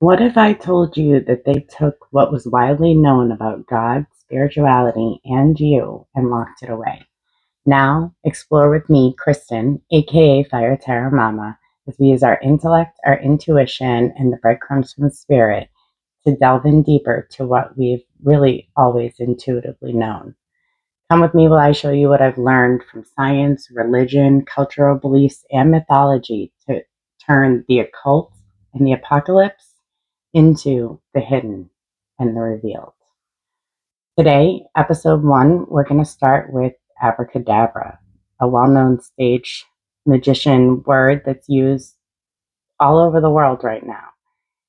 What if I told you that they took what was widely known about God, spirituality, and you and locked it away? Now, explore with me, Kristen, aka Fire Terra Mama, as we use our intellect, our intuition, and the breadcrumbs from spirit to delve in deeper to what we've really always intuitively known. Come with me while I show you what I've learned from science, religion, cultural beliefs, and mythology to turn the occult and the apocalypse into the hidden and the revealed. Today, episode one, we're going to start with abracadabra, a well known stage magician word that's used all over the world right now.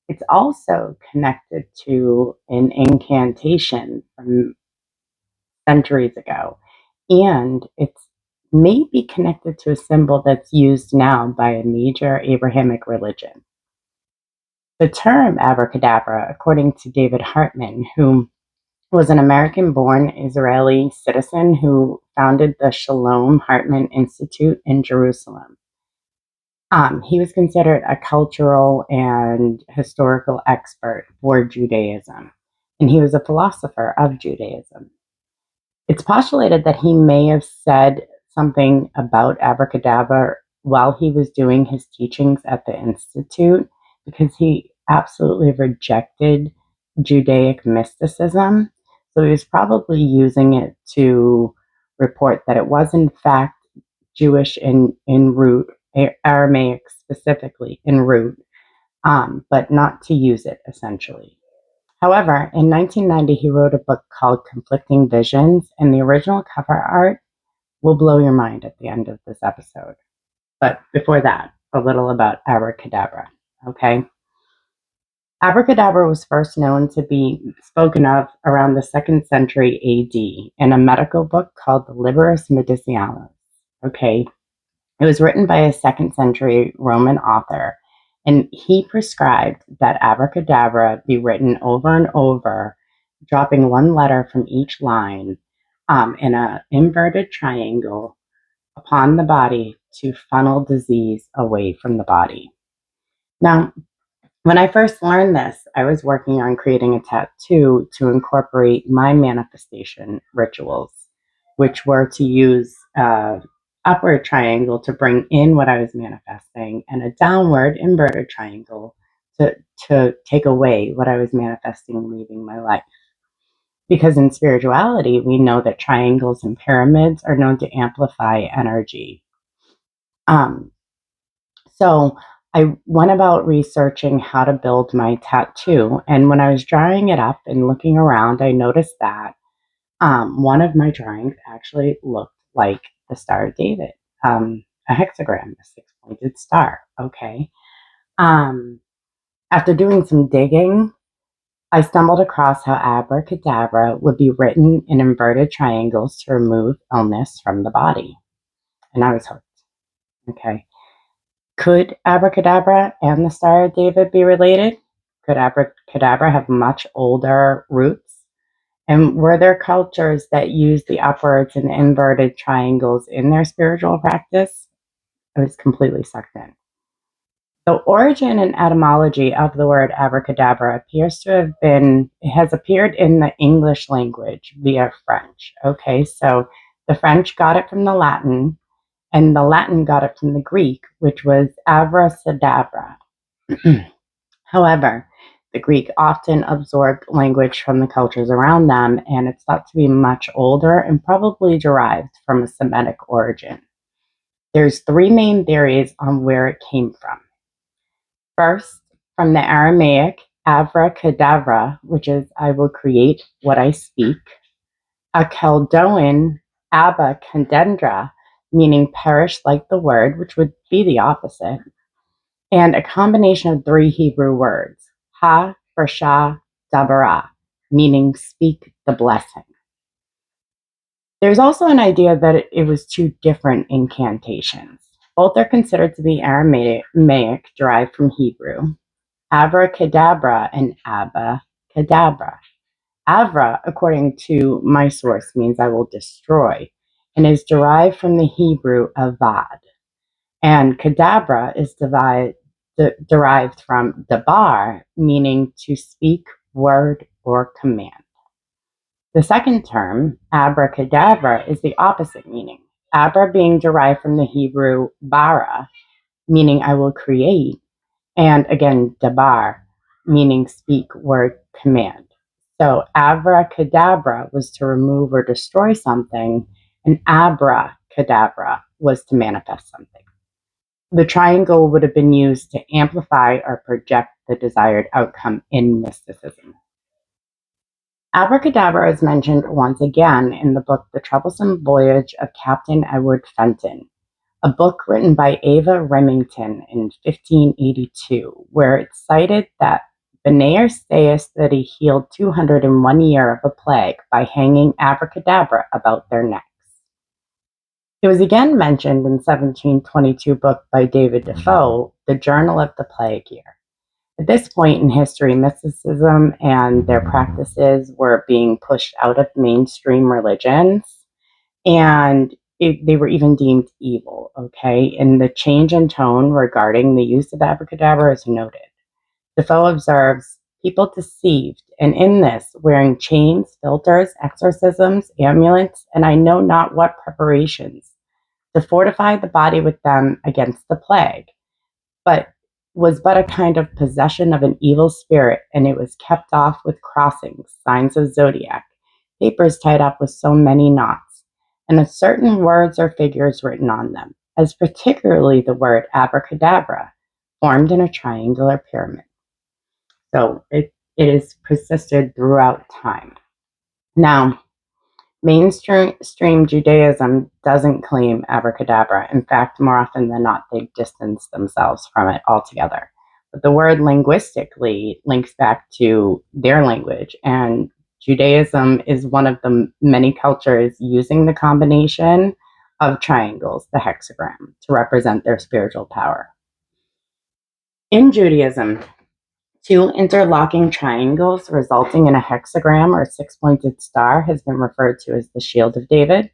It's also connected to an incantation from centuries ago, and it's maybe connected to a symbol that's used now by a major Abrahamic religion. The term abracadabra, according to David Hartman, who was an American born Israeli citizen who founded the Shalom Hartman Institute in Jerusalem. He was considered a cultural and historical expert for Judaism, and he was a philosopher of Judaism. It's postulated that he may have said something about abracadabra while he was doing his teachings at the Institute because he absolutely rejected Judaic mysticism. So he was probably using it to report that it was, in fact, Jewish in root, Aramaic specifically in root, but not to use it essentially. However, in 1990, he wrote a book called Conflicting Visions, and the original cover art will blow your mind at the end of this episode. But before that, a little about abracadabra, okay? Abracadabra was first known to be spoken of around the 2nd century AD in a medical book called the Liberus Medicinalus, okay? It was written by a 2nd century Roman author, and he prescribed that abracadabra be written over and over, dropping one letter from each line in an inverted triangle upon the body to funnel disease away from the body. Now, when I first learned this, I was working on creating a tattoo to incorporate my manifestation rituals, which were to use upward triangle to bring in what I was manifesting and a downward inverted triangle to take away what I was manifesting leaving my life. Because in spirituality, we know that triangles and pyramids are known to amplify energy. Um, so I went about researching how to build my tattoo. And when I was drawing it up and looking around, I noticed that one of my drawings actually looked like the Star of David, a hexagram, a six-pointed star. Okay. Um, After doing some digging, I stumbled across how abracadabra would be written in inverted triangles to remove illness from the body. And I was hooked. Okay. Could abracadabra and the Star of David be related? Could abracadabra have much older roots? And were there cultures that used the upwards and inverted triangles in their spiritual practice? I was completely sucked in. The origin and etymology of the word abracadabra appears to have been, it has appeared in the English language via French. Okay, so the French got it from the Latin, and the Latin got it from the Greek, which was abracadabra. However, the Greek often absorbed language from the cultures around them, and it's thought to be much older and probably derived from a Semitic origin. There's three main theories on where it came from. First, from the Aramaic abracadabra, which is I will create what I speak, a Chaldean abacadendra, meaning perish like the word, which would be the opposite, and a combination of three Hebrew words, ha, brasha, dabara, meaning speak the blessing. There's also an idea that it was two different incantations. Both are considered to be Aramaic, derived from Hebrew. Abracadabra and Abba Cadabra. Avra, according to my source, means I will destroy and is derived from the Hebrew avad. And Cadabra is derived from dabar, meaning to speak, word, or command. The second term, abracadabra, is the opposite meaning. Abra being derived from the Hebrew bara, meaning I will create, and again, dabar, meaning speak, word, command. So abracadabra was to remove or destroy something, and abracadabra was to manifest something. The triangle would have been used to amplify or project the desired outcome in mysticism. Abracadabra is mentioned once again in the book The Troublesome Voyage of Captain Edward Fenton, a book written by Ava Remington in 1582, where it's cited that Beniers saith that he healed 201 year of a plague by hanging abracadabra about their necks. It was again mentioned in 1722 book by David Defoe, The Journal of the Plague Year. At this point in history, mysticism and their practices were being pushed out of mainstream religions, and they were even deemed evil, okay? And the change in tone regarding the use of abracadabra is noted. Defoe observes, people deceived, and in this, wearing chains, philters, exorcisms, amulets, and I know not what preparations, to fortify the body with them against the plague, but was but a kind of possession of an evil spirit, and it was kept off with crossings, signs of zodiac, papers tied up with so many knots, and a certain words or figures written on them, as particularly the word abracadabra, formed in a triangular pyramid. So it has persisted throughout time. Now, mainstream Judaism doesn't claim abracadabra. In fact, more often than not, they distance themselves from it altogether. But the word linguistically links back to their language, and Judaism is one of the many cultures using the combination of triangles, the hexagram, to represent their spiritual power. In Judaism, two interlocking triangles resulting in a hexagram or six-pointed star has been referred to as the Shield of David,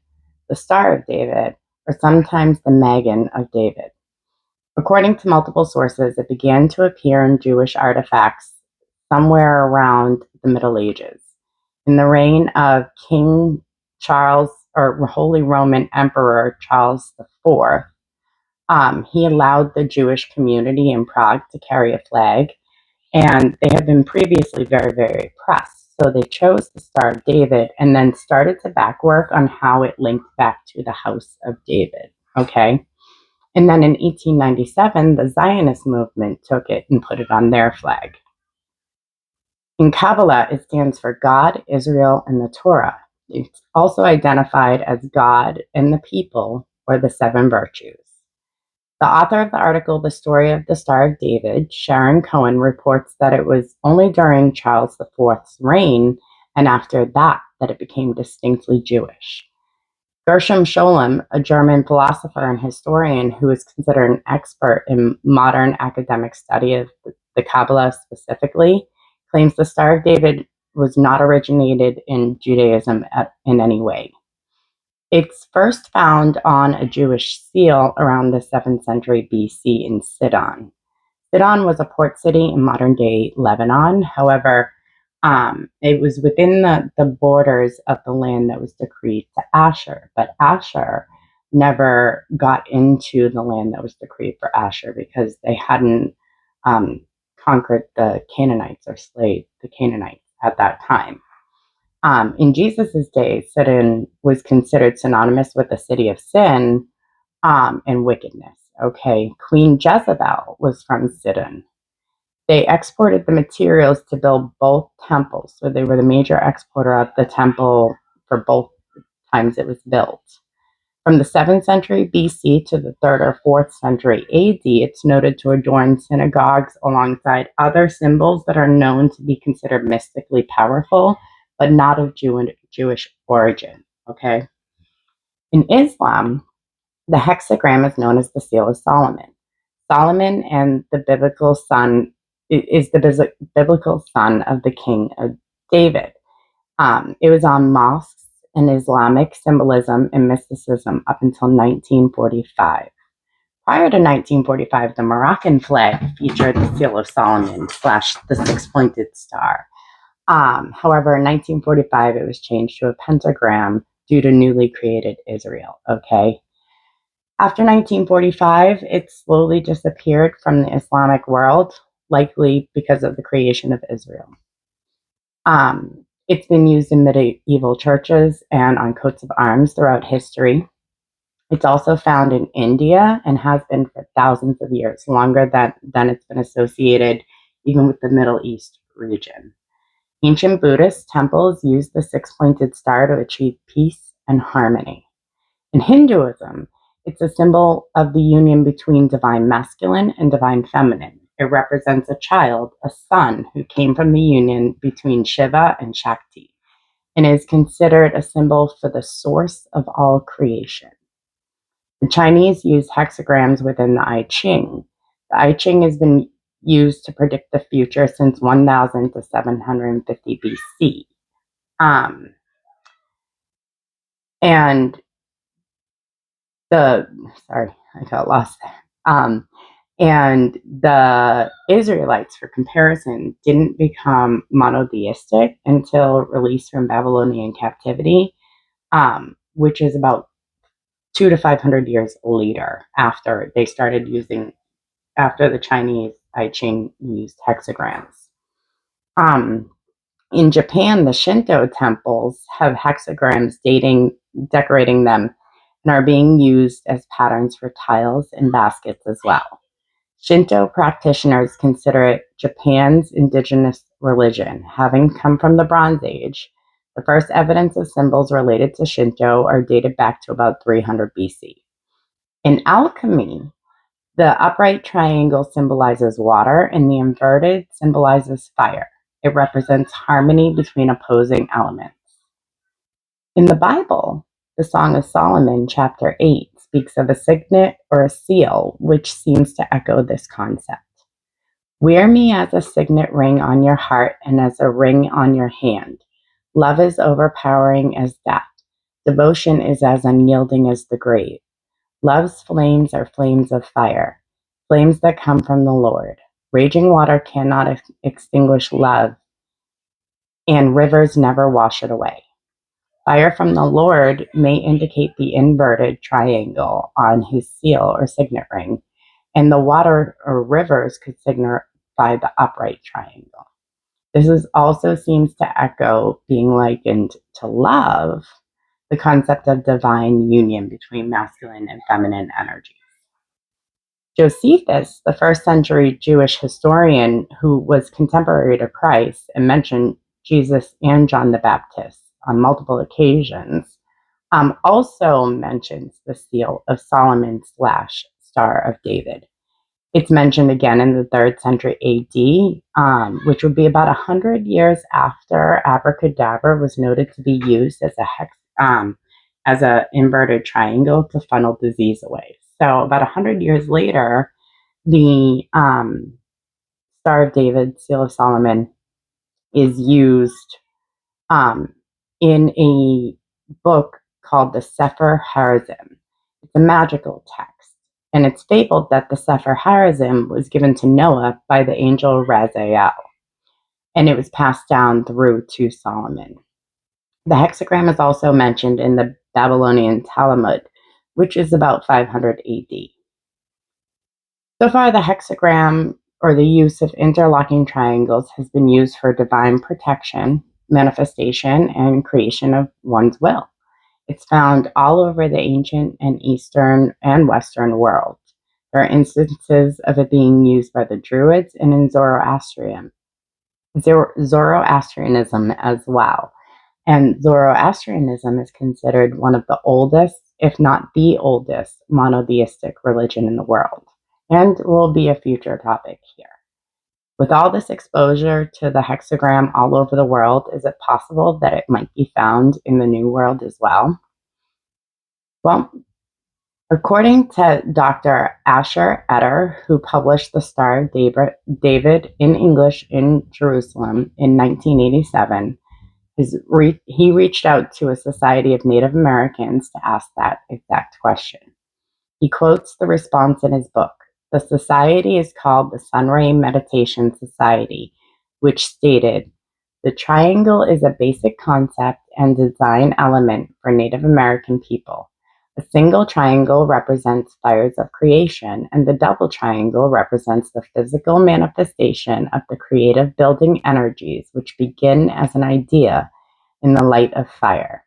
the Star of David, or sometimes the Magen of David. According to multiple sources, it began to appear in Jewish artifacts somewhere around the Middle Ages. In the reign of King Charles, or Holy Roman Emperor Charles IV, he allowed the Jewish community in Prague to carry a flag, and they had been previously very, very oppressed. So they chose the Star of David and then started to backwork on how it linked back to the House of David. Okay. And then in 1897, the Zionist movement took it and put it on their flag. In Kabbalah, it stands for God, Israel, and the Torah. It's also identified as God and the people, or the seven virtues. The author of the article, The Story of the Star of David, Sharon Cohen, reports that it was only during Charles IV's reign and after that it became distinctly Jewish. Gershom Scholem, a German philosopher and historian who is considered an expert in modern academic study of the Kabbalah specifically, claims the Star of David was not originated in Judaism in any way. It's first found on a Jewish seal around the 7th century BC in Sidon. Sidon was a port city in modern-day Lebanon. However, it was within the borders of the land that was decreed to Asher, but Asher never got into the land that was decreed for Asher because they hadn't conquered the Canaanites or slayed the Canaanites at that time. In Jesus' day, Sidon was considered synonymous with the city of sin and wickedness. Okay, Queen Jezebel was from Sidon. They exported the materials to build both temples, so they were the major exporter of the temple for both times it was built. From the 7th century BC to the 3rd or 4th century AD, it's noted to adorn synagogues alongside other symbols that are known to be considered mystically powerful, but not of Jewish origin. Okay. In Islam, the hexagram is known as the Seal of Solomon. Solomon and the biblical son is the biblical son of the king of David. It was on mosques and Islamic symbolism and mysticism up until 1945. Prior to 1945, the Moroccan flag featured the Seal of Solomon / the six-pointed star. However, in 1945, it was changed to a pentagram due to newly created Israel. Okay. After 1945, it slowly disappeared from the Islamic world, likely because of the creation of Israel. It's been used in medieval churches and on coats of arms throughout history. It's also found in India and has been for thousands of years, longer than it's been associated even with the Middle East region. Ancient Buddhist temples used the six-pointed star to achieve peace and harmony. In Hinduism, it's a symbol of the union between divine masculine and divine feminine. It represents a child, a son, who came from the union between Shiva and Shakti, and is considered a symbol for the source of all creation. The Chinese use hexagrams within the I Ching. The I Ching has been used to predict the future since 1000 to 750 BC. And sorry, I got lost there. And the Israelites, for comparison, didn't become monotheistic until released from Babylonian captivity, which is about 200 to 500 years later after the Chinese I Ching used hexagrams. In Japan, the Shinto temples have hexagrams decorating them and are being used as patterns for tiles and baskets as well. Shinto practitioners consider it Japan's indigenous religion, having come from the Bronze Age. The first evidence of symbols related to Shinto are dated back to about 300 BC. In alchemy, the upright triangle symbolizes water and the inverted symbolizes fire. It represents harmony between opposing elements. In the Bible, the Song of Solomon, chapter 8, speaks of a signet or a seal, which seems to echo this concept. Wear me as a signet ring on your heart and as a ring on your hand. Love is overpowering as death. Devotion is as unyielding as the grave. Love's flames are flames of fire, flames that come from the Lord. Raging water cannot extinguish love, and rivers never wash it away. Fire from the Lord may indicate the inverted triangle on his seal or signet ring, and the water or rivers could signify the upright triangle. This also seems to echo being likened to love, the concept of divine union between masculine and feminine energies. Josephus, the first century Jewish historian who was contemporary to Christ and mentioned Jesus and John the Baptist on multiple occasions, also mentions the seal of Solomon / Star of David. It's mentioned again in the 3rd century AD, which would be about 100 years after Abracadabra was noted to be used as a inverted triangle to funnel disease away. So about 100 years later, the Star of David, Seal of Solomon, is used in a book called the Sefer Harazim. It's a magical text, and it's fabled that the Sefer Harazim was given to Noah by the angel Raziel, and it was passed down through to Solomon. The hexagram is also mentioned in the Babylonian Talmud, which is about 500 AD. So far, the hexagram, or the use of interlocking triangles, has been used for divine protection, manifestation, and creation of one's will. It's found all over the ancient and Eastern and Western world. There are instances of it being used by the Druids and in Zoroastrianism as well. And Zoroastrianism is considered one of the oldest, if not the oldest, monotheistic religion in the world, and will be a future topic here. With all this exposure to the hexagram all over the world, is it possible that it might be found in the New World as well? Well, according to Dr. Asher Etter, who published The Star of David in English in Jerusalem in 1987, he reached out to a society of Native Americans to ask that exact question. He quotes the response in his book. The society is called the Sunray Meditation Society, which stated, "The triangle is a basic concept and design element for Native American people. A single triangle represents fires of creation, and the double triangle represents the physical manifestation of the creative building energies which begin as an idea in the light of fire."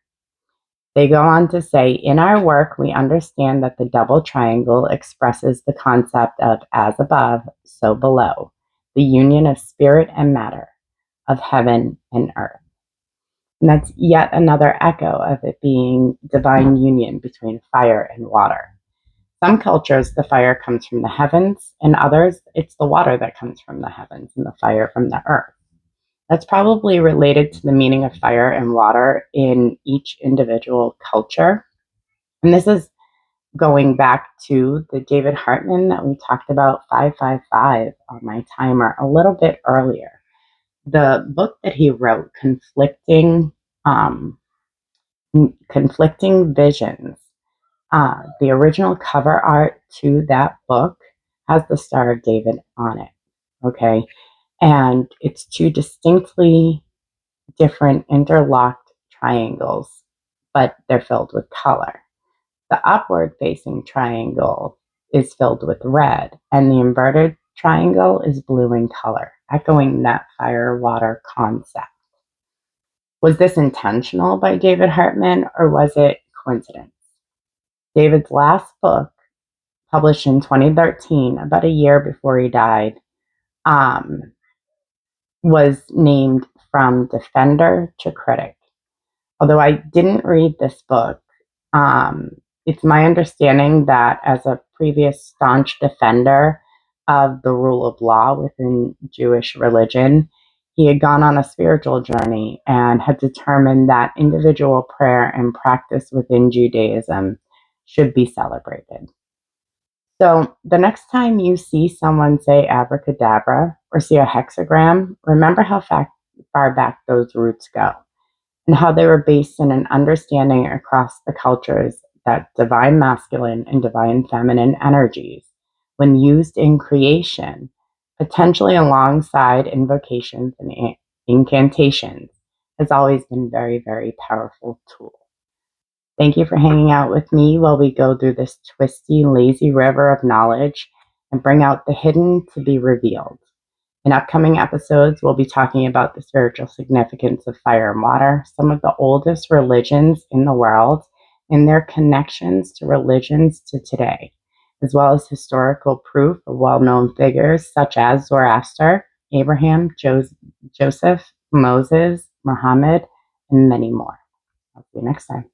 They go on to say, "In our work, we understand that the double triangle expresses the concept of as above, so below, the union of spirit and matter, of heaven and earth." And that's yet another echo of it being divine union between fire and water. Some cultures, the fire comes from the heavens, and others, it's the water that comes from the heavens and the fire from the earth. That's probably related to the meaning of fire and water in each individual culture. And this is going back to the David Hartman that we talked about, 555, on my timer a little bit earlier. The book that he wrote, um, Conflicting Visions, the original cover art to that book has the Star of David on it. Okay. And it's two distinctly different interlocked triangles, but they're filled with color. The upward facing triangle is filled with red, and the inverted triangle is blue in color, echoing that fire water concept. Was this intentional by David Hartman, or was it coincidence? David's last book, published in 2013, about a year before he died, was named From Defender to Critic. Although I didn't read this book, um, it's my understanding that as a previous staunch defender of the rule of law within Jewish religion, he had gone on a spiritual journey and had determined that individual prayer and practice within Judaism should be celebrated. So the next time you see someone say abracadabra or see a hexagram, remember how far back those roots go and how they were based in an understanding across the cultures that divine masculine and divine feminine energies, when used in creation, potentially alongside invocations and incantations, has always been very, very powerful tool. Thank you for hanging out with me while we go through this twisty, lazy river of knowledge and bring out the hidden to be revealed. In upcoming episodes, we'll be talking about the spiritual significance of fire and water, some of the oldest religions in the world, and their connections to religions to today, as well as historical proof of well-known figures such as Zoroaster, Abraham, Joseph, Moses, Muhammad, and many more. I'll see you next time.